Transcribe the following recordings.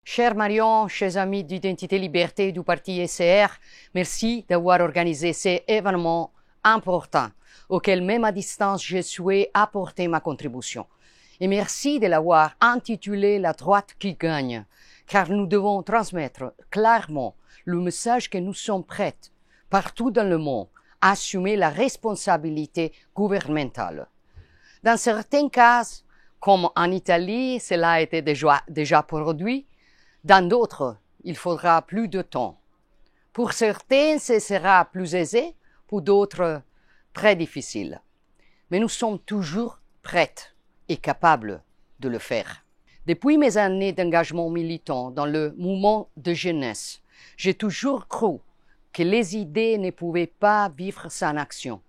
Cher Marion, chers amis d'Identité Liberté du parti ECR, merci d'avoir organisé cet événement important auquel même à distance je souhaite apporter ma contribution. Et merci de l'avoir intitulé La droite qui gagne, car nous devons transmettre clairement le message que nous sommes prêts, partout dans le monde, à assumer la responsabilité gouvernementale. Dans certains cas, comme en Italie, cela a été déjà produit. Dans d'autres, il faudra plus de temps. Pour certains, ce sera plus aisé, pour d'autres, très difficile. Mais nous sommes toujours prêts et capables de le faire. Depuis mes années d'engagement militant dans le mouvement de jeunesse, j'ai toujours cru que les idées ne pouvaient pas vivre sans action.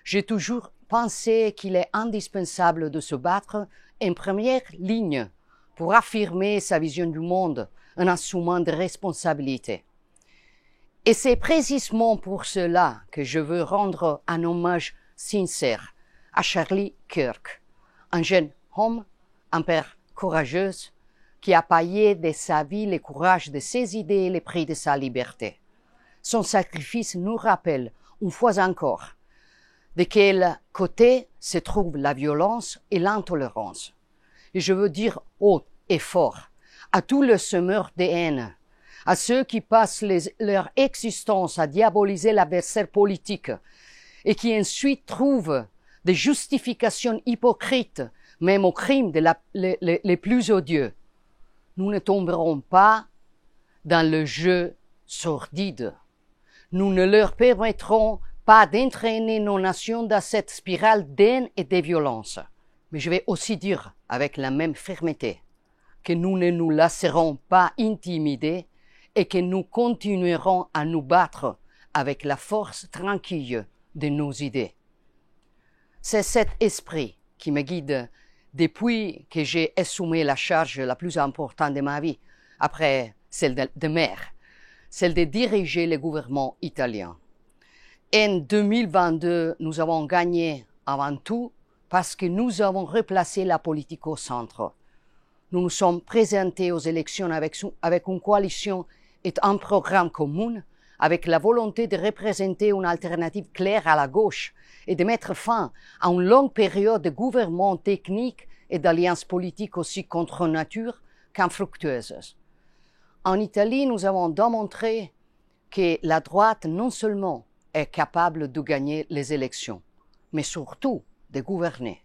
J'ai toujours pensé qu'il est indispensable de se battre en première ligne pour affirmer sa vision du monde, en assumant des responsabilités. Et c'est précisément pour cela que je veux rendre un hommage sincère à Charlie Kirk, un jeune homme, un père courageux, qui a payé de sa vie le courage de ses idées et le prix de sa liberté. Son sacrifice nous rappelle, une fois encore, de quel côté se trouve la violence et l'intolérance. Et je veux dire haut et fort à tous les semeurs de haine, à ceux qui passent leur existence à diaboliser l'adversaire politique et qui ensuite trouvent des justifications hypocrites, même aux crimes les plus odieux. Nous ne tomberons pas dans le jeu sordide. Nous ne leur permettrons pas d'entraîner nos nations dans cette spirale d'haine et de violence. Mais je vais aussi dire avec la même fermeté que nous ne nous laisserons pas intimider et que nous continuerons à nous battre avec la force tranquille de nos idées. C'est cet esprit qui me guide depuis que j'ai assumé la charge la plus importante de ma vie, après celle de maire, celle de diriger le gouvernement italien. En 2022, nous avons gagné avant tout parce que nous avons replacé la politique au centre. Nous nous sommes présentés aux élections avec une coalition et un programme commun, avec la volonté de représenter une alternative claire à la gauche et de mettre fin à une longue période de gouvernement technique et d'alliances politiques aussi contre nature qu'infructueuses. En Italie, nous avons démontré que la droite non seulement est capable de gagner les élections, mais surtout de gouverner.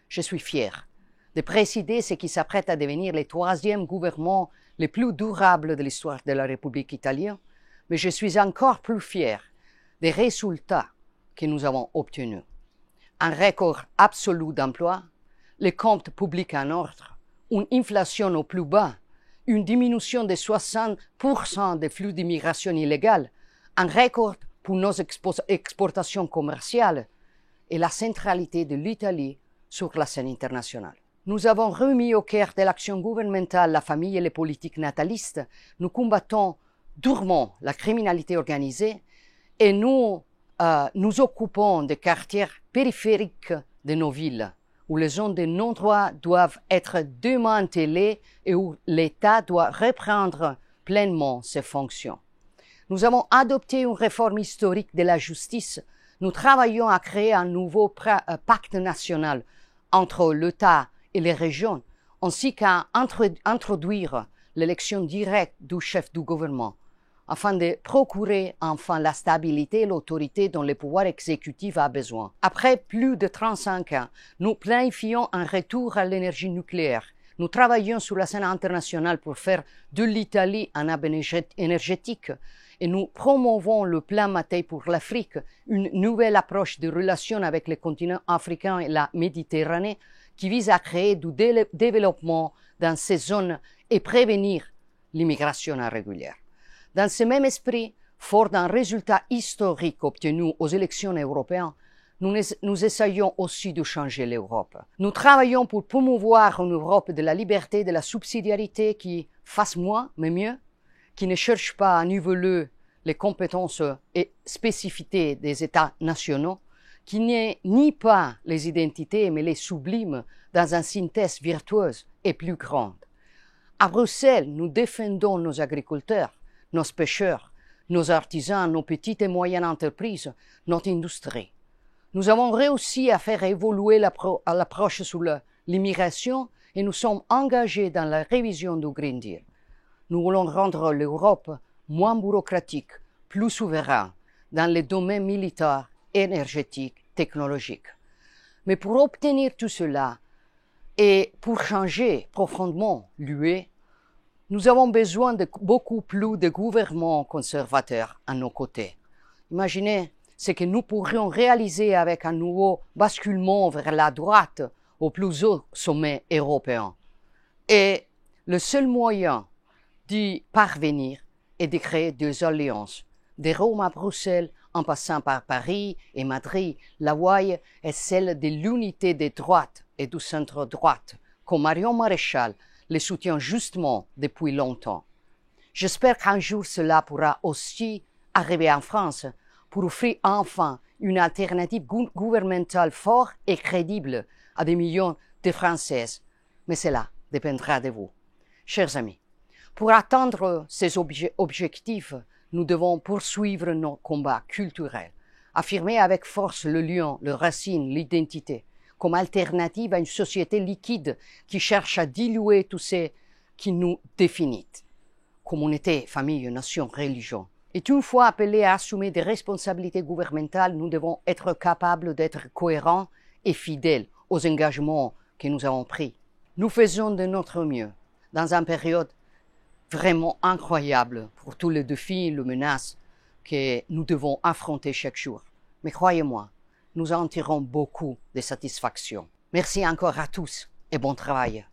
Je suis fier de présider ce qui s'apprête à devenir le troisième gouvernement le plus durable de l'histoire de la République italienne, mais je suis encore plus fier des résultats que nous avons obtenus. Un record absolu d'emploi, les comptes publics en ordre, une inflation au plus bas, une diminution de 60% des flux d'immigration illégale, un record pour nos exportations commerciales et la centralité de l'Italie sur la scène internationale. Nous avons remis au cœur de l'action gouvernementale la famille et les politiques natalistes. Nous combattons durement la criminalité organisée et nous nous occupons des quartiers périphériques de nos villes, où les zones de non-droit doivent être démantelées et où l'État doit reprendre pleinement ses fonctions. Nous avons adopté une réforme historique de la justice. Nous travaillons à créer un nouveau pacte national entre l'État et les régions, ainsi qu'à introduire l'élection directe du chef du gouvernement, afin de procurer enfin la stabilité et l'autorité dont le pouvoir exécutif a besoin. Après plus de 35 ans, nous planifions un retour à l'énergie nucléaire. Nous travaillons sur la scène internationale pour faire de l'Italie un hub énergétique et nous promouvons le plan Mattei pour l'Afrique, une nouvelle approche de relations avec le continent africain et la Méditerranée qui vise à créer du développement dans ces zones et prévenir l'immigration irrégulière. Dans ce même esprit, fort d'un résultat historique obtenu aux élections européennes, nous essayons aussi de changer l'Europe. Nous travaillons pour promouvoir une Europe de la liberté, de la subsidiarité qui fasse moins mais mieux, qui ne cherche pas à niveler les compétences et spécificités des États nationaux, qui nie pas les identités mais les sublime dans une synthèse virtueuse et plus grande. À Bruxelles, nous défendons nos agriculteurs, nos pêcheurs, nos artisans, nos petites et moyennes entreprises, notre industrie. Nous avons réussi à faire évoluer l'approche sur l'immigration et nous sommes engagés dans la révision du Green Deal. Nous voulons rendre l'Europe moins bureaucratique, plus souveraine dans les domaines militaires, énergétiques, technologiques. Mais pour obtenir tout cela et pour changer profondément l'UE, nous avons besoin de beaucoup plus de gouvernements conservateurs à nos côtés. Imaginez ce que nous pourrions réaliser avec un nouveau basculement vers la droite au plus haut sommet européen. Et le seul moyen d'y parvenir est de créer des alliances. De Rome à Bruxelles, en passant par Paris et Madrid, la voie est celle de l'unité des droites et du centre-droite, que Marion Maréchal les soutient justement depuis longtemps. J'espère qu'un jour cela pourra aussi arriver en France pour offrir enfin une alternative gouvernementale forte et crédible à des millions de Françaises. Mais cela dépendra de vous. Chers amis, pour atteindre ces objectifs, nous devons poursuivre nos combats culturels, affirmer avec force le lien, les racines, l'identité, comme alternative à une société liquide qui cherche à diluer tout ce qui nous définit. Communauté, famille, nation, religion. Et une fois appelés à assumer des responsabilités gouvernementales, nous devons être capables d'être cohérents et fidèles aux engagements que nous avons pris. Nous faisons de notre mieux dans une période vraiment incroyable pour tous les défis et les menaces que nous devons affronter chaque jour. Mais croyez-moi, nous en tirons beaucoup de satisfaction. Merci encore à tous et bon travail.